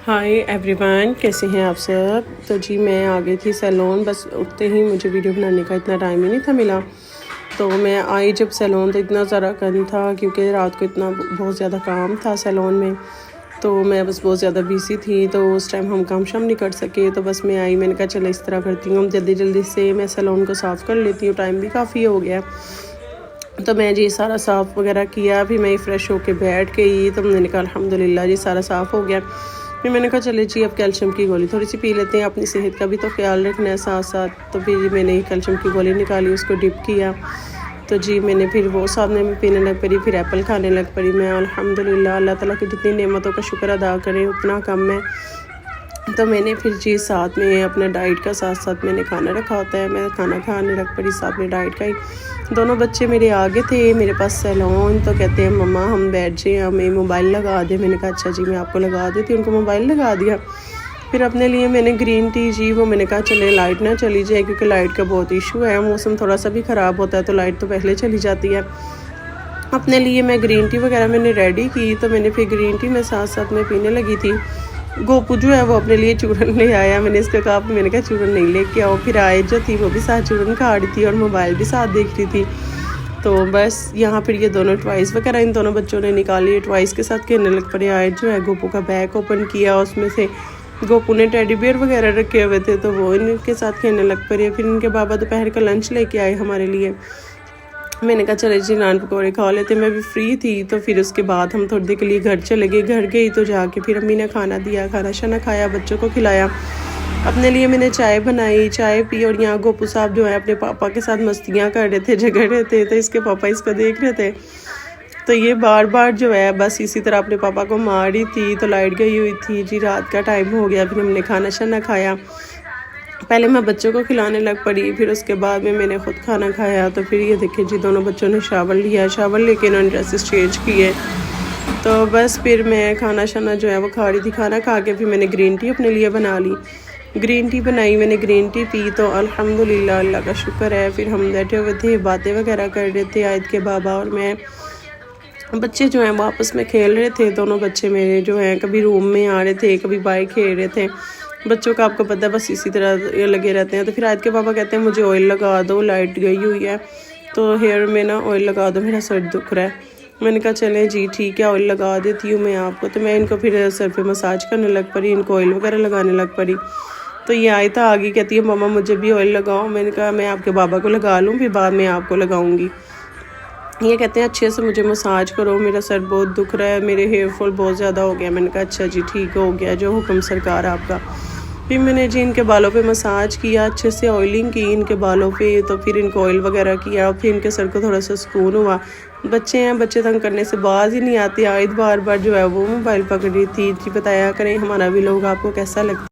Hi everyone, कैसे हैं आप सब। तो जी मैं आ गई थी सैलून। बस उठते ही मुझे वीडियो बनाने का इतना टाइम ही नहीं था मिला। तो मैं आई जब सैलून तो इतना ज़रा कम था क्योंकि रात को इतना बहुत ज़्यादा काम था सैलून में। तो मैं बस बहुत ज़्यादा बिजी थी, तो उस टाइम हम काम शाम नहीं कर सके। तो बस मैं आई, मैंने कहा चलो इस तरह करती हूँ, जल्दी जल्दी से मैं सैलून को साफ़ कर लेती हूँ, टाइम भी काफ़ी हो गया। तो मैं जी सारा साफ़ वगैरह किया, फिर मैं फ़्रेश होके बैठ गई। तो मैंने कहा अल्हम्दुलिल्लाह जी सारा साफ़ हो गया। फिर मैंने कहा चले जी अब कैल्शियम की गोली थोड़ी सी पी लेते हैं, अपनी सेहत का भी तो ख्याल रखना है साथ साथ। तो फिर मैंने कैल्शियम की गोली निकाली, उसको डिप किया। तो जी मैंने फिर वो साथ में पीने लग पड़ी, फिर एप्पल खाने लग पड़ी मैं। अल्हम्दुलिल्लाह, अल्लाह ताला की जितनी नेमतों का शुक्र अदा करें उतना कम है। तो मैंने फिर जी साथ में अपना डाइट का साथ साथ मैंने खाना रखा होता है, मैं खाना खाने लग पड़ी साथ में डाइट का ही। दोनों बच्चे मेरे आगे थे मेरे पास सैलून। तो कहते हैं मम्मा हम बैठ जाए, हमें मोबाइल लगा दे। मैंने कहा अच्छा जी मैं आपको लगा देती हूँ। उनको मोबाइल लगा दिया। फिर अपने लिए मैंने ग्रीन टी जी वो मैंने कहा चले लाइट ना चली जाए क्योंकि लाइट का बहुत इशू है, मौसम थोड़ा सा भी ख़राब होता है तो लाइट तो पहले चली जाती है। अपने लिए मैं ग्रीन टी वगैरह मैंने रेडी की। तो मैंने फिर ग्रीन टी में साथ साथ में पीने लगी थी। गोपू जो है वो अपने लिए चूरन ले आया। मैंने इसको कहा, मैंने कहा चूरन नहीं लेके आओ। फिर आए जो थी वो भी साथ चूरन खा रही थी और मोबाइल भी साथ देख रही थी। तो बस यहाँ फिर ये दोनों टॉयज़ वगैरह इन दोनों बच्चों ने निकाली, टॉयज़ के साथ खेलने लग पड़े। आए जो है गोपू का बैग ओपन किया, उसमें से गोपू ने टेडी बियर वगैरह रखे हुए थे तो वो इनके साथ खेलने लग पड़े। फिर इनके बाबा दोपहर का लंच लेके आए हमारे लिए। मैंने कहा चले जी नान पकौड़े खा लेते, मैं भी फ्री थी। तो फिर उसके बाद हम थोड़ी देर के लिए घर चले गए। घर गई तो जाके फिर अम्मी ने खाना दिया, खाना शाना खाया, बच्चों को खिलाया। अपने लिए मैंने चाय बनाई, चाय पी। और यहाँ गोपू साहब जो है अपने पापा के साथ मस्तियाँ कर रहे थे, झगड़ रहे थे। तो इसके पापा इसको देख रहे थे। तो ये बार बार जो है बस इसी तरह अपने पापा को मार रही थी। तो लाइट गई हुई थी जी, रात का टाइम हो गया। फिर हमने खाना शाना खाया। पहले मैं बच्चों को खिलाने लग पड़ी, फिर उसके बाद में मैंने ख़ुद खाना खाया। तो फिर ये देखिए जी दोनों बच्चों ने शावर लिया, शावर लेके इन्होंने ड्रेसेस चेंज किए। तो बस फिर मैं खाना शाना जो है वो खा रही थी। खाना खा के फिर मैंने ग्रीन टी अपने लिए बना ली। ग्रीन टी बनाई, मैंने ग्रीन टी पी। तो अल्हम्दुलिल्लाह अल्लाह का शुक्र है। फिर हम बैठे हुए थे, बातें वगैरह कर रहे थे आयत के बाबा और मैं। बच्चे जो हैं वो आपस में खेल रहे थे। दोनों बच्चे मेरे जो हैं कभी रूम में आ रहे थे, कभी बाहर खेल रहे थे। बच्चों का आपको पता है बस इसी तरह लगे रहते हैं। तो फिर आयत के पापा कहते हैं मुझे ऑयल लगा दो, लाइट गई हुई है तो हेयर में ना ऑयल लगा दो, मेरा सर दुख रहा है। मैंने कहा चलें जी ठीक है, ऑयल लगा देती हूँ मैं आपको। तो मैं इनको फिर सर पे मसाज करने लग पड़ी, इनको ऑयल वगैरह लगाने लग पड़ी। तो ये आयता आगे कहती है मम्मा मुझे भी ऑयल लगाओ। मैंने कहा मैं आपके बाबा को लगा लूँ, फिर बाद में आपको लगाऊंगी। ये कहते हैं अच्छे से मुझे मसाज करो, मेरा सर बहुत दुख रहा है, मेरे हेयर फॉल बहुत ज़्यादा हो गया। मैंने कहा अच्छा जी ठीक हो गया, जो हुक्म सरकार आपका। फिर मैंने जी इनके बालों पे मसाज किया, अच्छे से ऑयलिंग की इनके बालों पे। तो फिर इनको ऑयल वगैरह किया, फिर इनके सर को थोड़ा सा सुकून हुआ। बच्चे हैं, बच्चे तंग करने से बाज ही नहीं आती। आयत बार बार जो है वो मोबाइल पकड़ रही थी। जी बताया करें हमारा व्लॉग आपको कैसा लगता है।